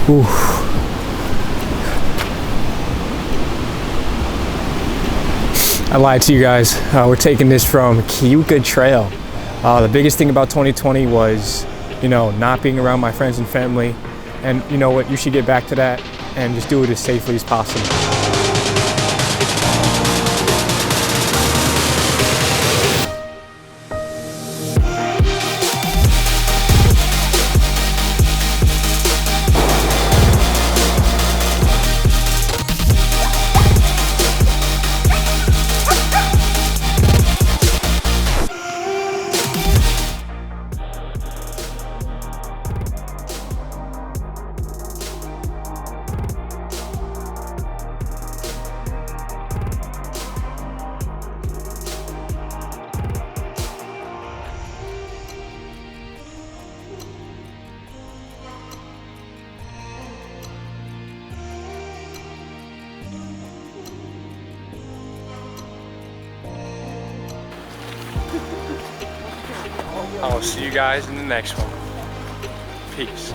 Ooh. I lied to you guys. We're taking this from Keuka Trail. The biggest thing about 2020 was, you know, not being around my friends and family. And you know what? You should get back to that and just do it as safely as possible. I'll see you guys in the next one. Peace.